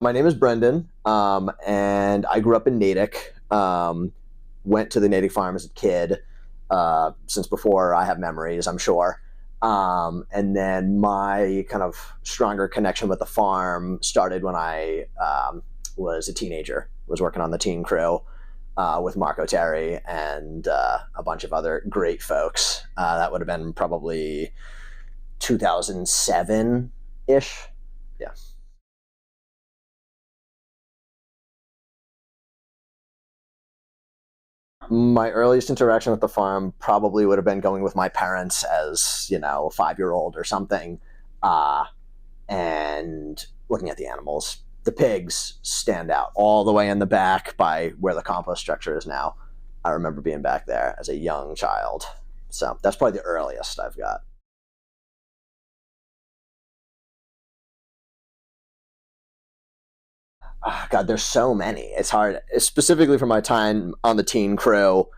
My name is Brendan, and I grew up in Natick. Went to the Natick farm as a kid, since before I have memories, I'm sure. And then my kind of stronger connection with the farm started when I was a teenager. Was working on the teen crew with Marco Terry and a bunch of other great folks. That would have been probably 2007 ish. Yeah. My earliest interaction with the farm probably would have been going with my parents as, a 5-year old or something, uh, and looking at the animals. The pigs stand out all the way in the back by where the compost structure is now. I remember being back there as a young child. So that's probably the earliest I've got. Oh, God, there's so many. It's hard, specifically for my time on the teen crew.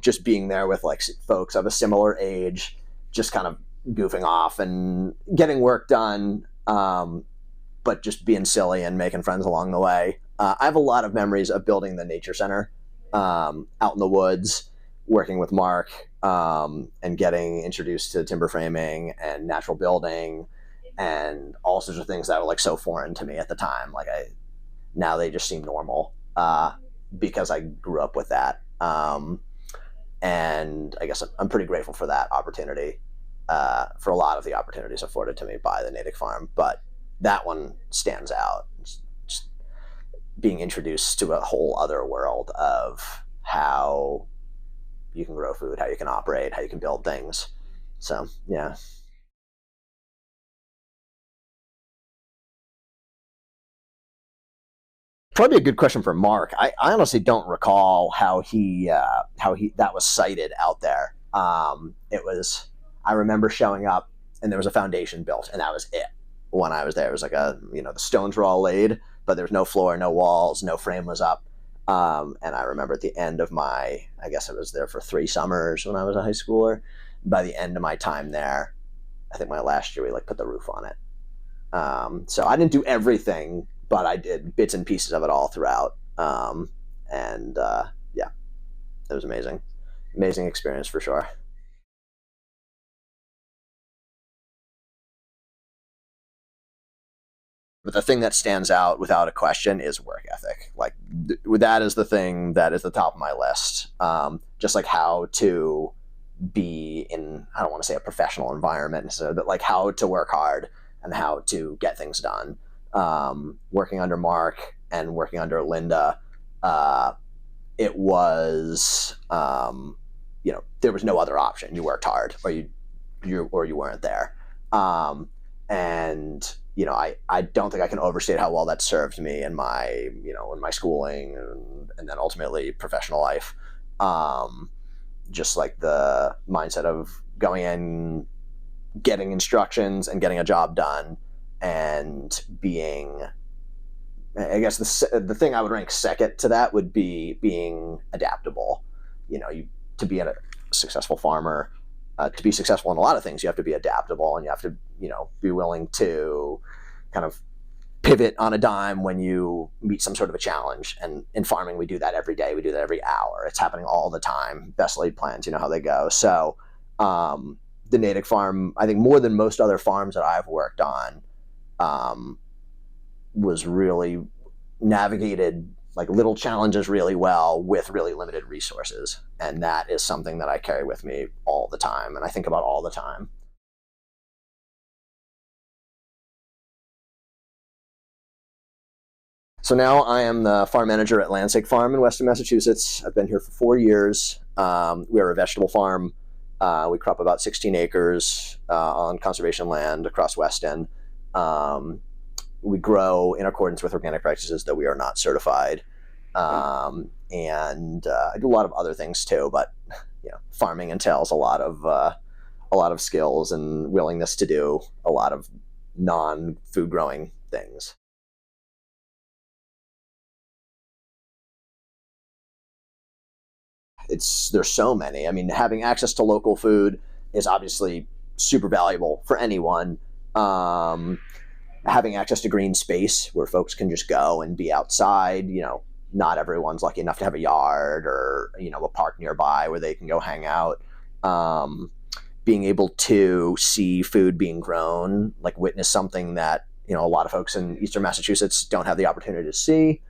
Just being there with like folks of a similar age, just kind of goofing off and getting work done, but just being silly and making friends along the way. I have a lot of memories of building the nature center out in the woods, working with Mark, and getting introduced to timber framing and natural building and all sorts of things that were like so foreign to me at the time. Like I now they just seem normal because I grew up with that. And I guess I'm pretty grateful for that opportunity, for a lot of the opportunities afforded to me by the Natick Farm. But that one stands out. Just being introduced to a whole other world of how you can grow food, how you can operate, how you can build things. So, yeah. Probably a good question for Mark. I honestly don't recall how he that was cited out there. It was I remember showing up and there was a foundation built and that was it. When I was there, it was like the stones were all laid, but there was no floor, no walls, no frame was up. And I remember at the end of I guess I was there for 3 summers when I was a high schooler. By the end of my time there, I think my last year we like put the roof on it. So I didn't do everything, but I did bits and pieces of it all throughout. And yeah, it was amazing, amazing experience for sure. But the thing that stands out without a question is work ethic. Like that is the thing that is the top of my list. Just like how to be in, I don't want to say a professional environment, so, but like how to work hard and how to get things done. Working under Mark and working under Linda, uh, it was, there was no other option. You worked hard, or you weren't there. And I don't think I can overstate how well that served me in my schooling and then ultimately professional life. Just like the mindset of going in, getting instructions and getting a job done, and being, I guess the thing I would rank second to that would be being adaptable. To be a successful farmer, to be successful in a lot of things, you have to be adaptable and you have to be willing to kind of pivot on a dime when you meet some sort of a challenge. And in farming, we do that every day. We do that every hour. It's happening all the time. Best laid plans, you know how they go. So the Natick farm, I think more than most other farms that I've worked on, um, was really navigated like little challenges really well with really limited resources. And that is something that I carry with me all the time and I think about all the time. So now I am the farm manager at Lansing Farm in Weston, Massachusetts. I've been here for 4 years. We are a vegetable farm. We crop about 16 acres on conservation land across Weston. Um, we grow in accordance with organic practices, though we are not certified. And I do a lot of other things too, but farming entails a lot of skills and willingness to do a lot of non-food growing things. There's so many. I mean, having access to local food is obviously super valuable for anyone. Um, having access to green space where folks can just go and be outside. Not everyone's lucky enough to have a yard or a park nearby where they can go hang out. Um, Being able to see food being grown, like witness something that a lot of folks in Eastern Massachusetts don't have the opportunity to see,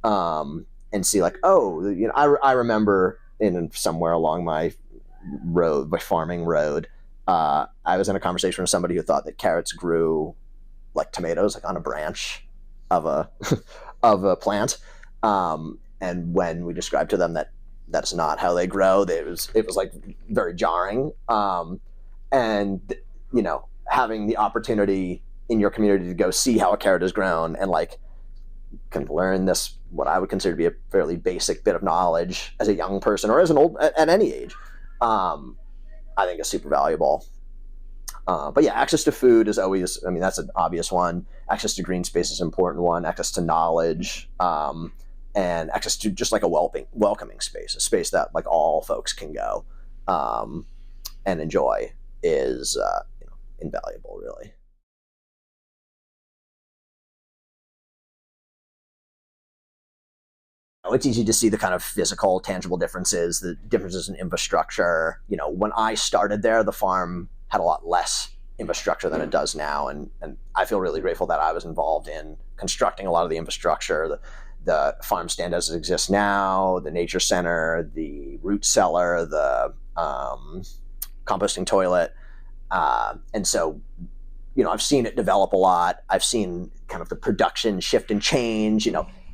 and see like, oh, I remember in somewhere along my road, my farming road, I was in a conversation with somebody who thought that carrots grew like tomatoes, like on a branch of a of a plant. And when we described to them that that's not how they grow, it was like very jarring. And having the opportunity in your community to go see how a carrot is grown and like can learn this, what I would consider to be a fairly basic bit of knowledge as a young person or as an old at any age, I think is super valuable. But yeah, access to food is always, I mean, that's an obvious one. Access to green space is an important one. Access to knowledge, and access to just like a welcoming space, a space that like all folks can go and enjoy is invaluable, really. It's easy to see the kind of physical, tangible differences, the differences in infrastructure. When I started there, the farm had a lot less infrastructure than it does now. And I feel really grateful that I was involved in constructing a lot of the infrastructure, the farm stand as it exists now, the nature center, the root cellar, the composting toilet. And so, I've seen it develop a lot. I've seen kind of the production shift and change,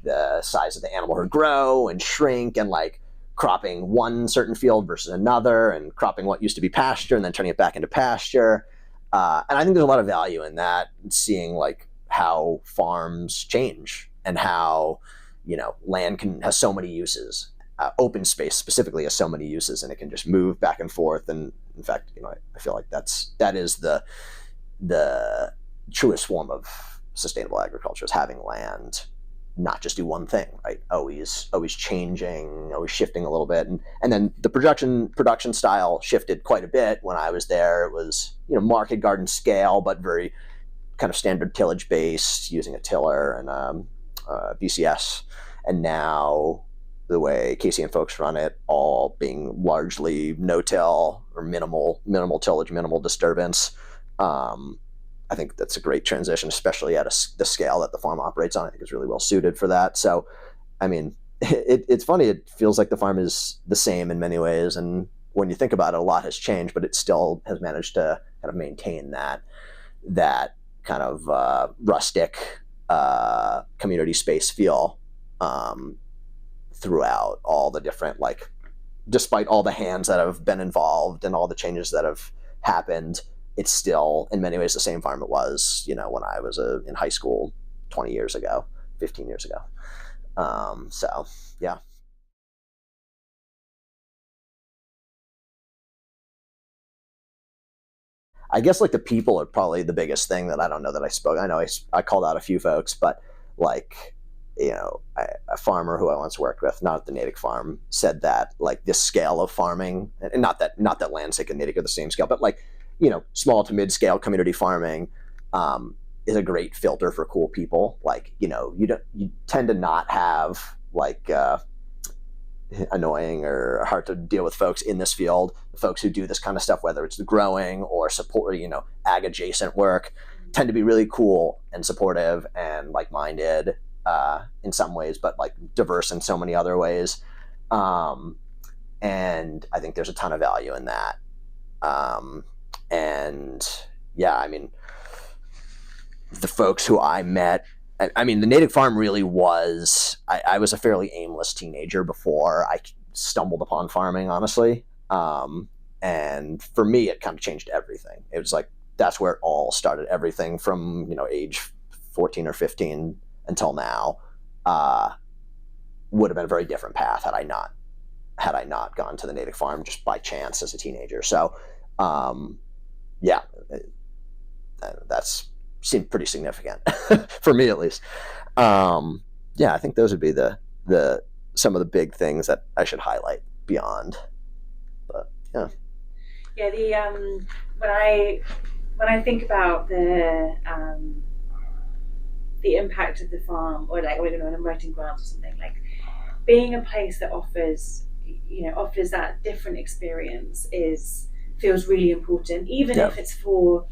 the size of the animal herd grow and shrink, and like cropping one certain field versus another, and cropping what used to be pasture and then turning it back into pasture. And I think there's a lot of value in that, seeing like how farms change and how land has so many uses. Open space specifically has so many uses, and it can just move back and forth. And in fact, I feel like that is the truest form of sustainable agriculture, is having land not just do one thing, right? Always changing, always shifting a little bit. And then the production style shifted quite a bit. When I was there, it was, market garden scale, but very kind of standard tillage based, using a tiller and BCS. And now the way Casey and folks run it, all being largely no-till or minimal tillage, minimal disturbance. I think that's a great transition, especially at the scale that the farm operates on. I think it's really well suited for that. So, I mean, it's funny. It feels like the farm is the same in many ways, and when you think about it, a lot has changed, but it still has managed to kind of maintain that kind of rustic community space feel throughout all the different, like, despite all the hands that have been involved and all the changes that have happened. It's still, in many ways, the same farm it was, when I was in high school 20 years ago, 15 years ago. So, yeah. I guess, like, the people are probably the biggest thing that I don't know that I spoke. I know I called out a few folks, but, like, a farmer who I once worked with, not at the Natick farm, said that, like, this scale of farming, and not that Landsec and Natick are the same scale, but, like, small to mid-scale community farming is a great filter for cool people. Like, you tend to not have like annoying or hard to deal with folks in this field. The folks who do this kind of stuff, whether it's the growing or support, ag adjacent work, tend to be really cool and supportive and like-minded in some ways, but like diverse in so many other ways. And I think there's a ton of value in that. And yeah, I mean, the folks who I met, I mean, the Natick farm really was, I was a fairly aimless teenager before I stumbled upon farming, honestly. And for me, it kind of changed everything. It was like, that's where it all started. Everything from, age 14 or 15 until now, would have been a very different path had I not gone to the Natick farm just by chance as a teenager. So, yeah, that's seemed pretty significant for me, at least. Yeah, I think those would be the some of the big things that I should highlight beyond. But yeah. Yeah, the when I think about the impact of the farm, or like when I'm writing grants or something, like being a place that offers, offers that different experience is feels really important, even Yeah. if it's for,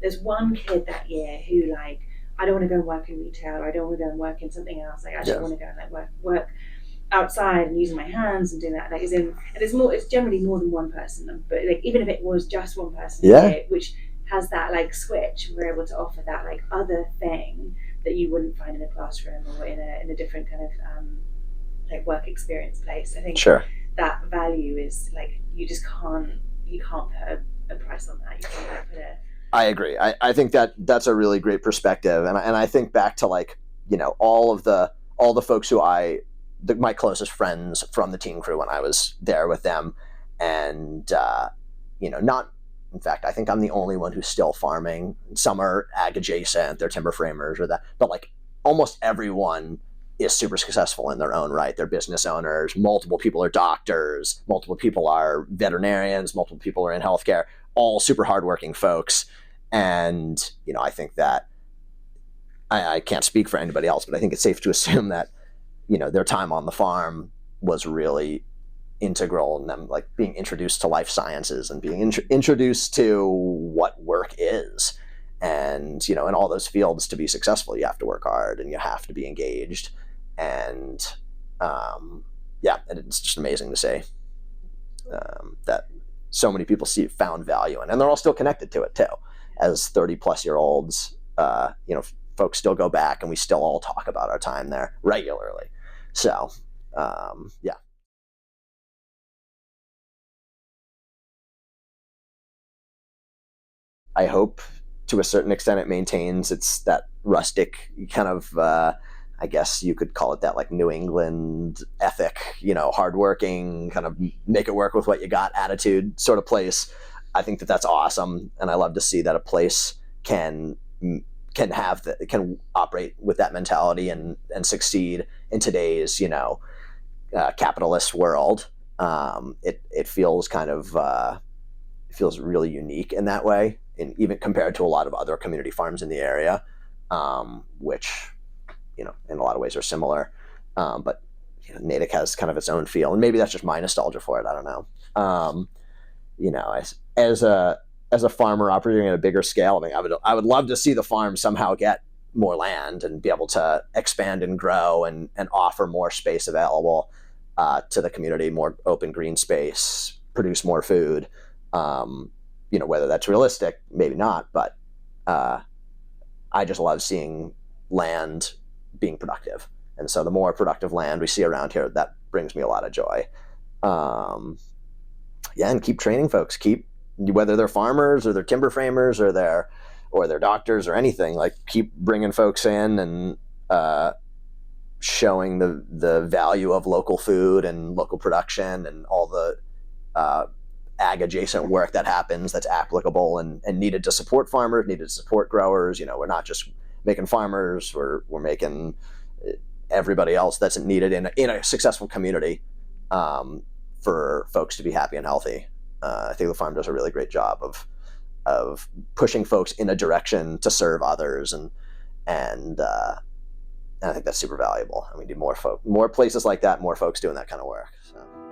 there's one kid that year who like, I don't want to go and work in retail, or I don't want to go and work in something else. Like, I actually Yeah. want to go and like work outside and using my hands and doing that. Like, and it's generally more than one person. But like, even if it was just one person Yeah. here, which has that like switch, we're able to offer that like other thing that you wouldn't find in a classroom or in a different kind of like work experience place. I think Sure. that value is like, you can't put a price on that. You can't like put a I agree. I think that that's a really great perspective, and I think back to like all the folks who my closest friends from the team crew when I was there with them, and not. In fact, I think I'm the only one who's still farming. Some are ag adjacent, they're timber framers or that, but like almost everyone is super successful in their own right. They're business owners. Multiple people are doctors. Multiple people are veterinarians. Multiple people are in healthcare. All super hardworking folks. And I think that I can't speak for anybody else, but I think it's safe to assume that their time on the farm was really integral in them like being introduced to life sciences and being introduced to what work is. And in all those fields, to be successful, you have to work hard and you have to be engaged. And yeah, and it's just amazing to say that so many people found value in, and they're all still connected to it too. As 30+ year olds, folks still go back, and we still all talk about our time there regularly. So yeah. I hope to a certain extent it maintains its that rustic kind of I guess you could call it that, like New England ethic, hardworking, kind of make it work with what you got attitude sort of place. I think that that's awesome, and I love to see that a place can operate with that mentality and succeed in today's capitalist world. It feels kind of feels really unique in that way, and even compared to a lot of other community farms in the area, which in a lot of ways are similar. But Natick has kind of its own feel, and maybe that's just my nostalgia for it. I don't know. As a farmer operating at a bigger scale, I mean, I would love to see the farm somehow get more land and be able to expand and grow and offer more space available to the community, more open green space, produce more food. Whether that's realistic, maybe not, but I just love seeing land being productive. And so the more productive land we see around here, that brings me a lot of joy. Um, yeah, and keep training folks. Whether they're farmers or they're timber framers or they're doctors or anything, like keep bringing folks in and showing the value of local food and local production and all the ag adjacent work that happens that's applicable and needed to support farmers, needed to support growers. We're not just making farmers, we're making everybody else that's needed in a successful community, for folks to be happy and healthy. I think the farm does a really great job of pushing folks in a direction to serve others, and I think that's super valuable. And we need more places like that, more folks doing that kind of work. So.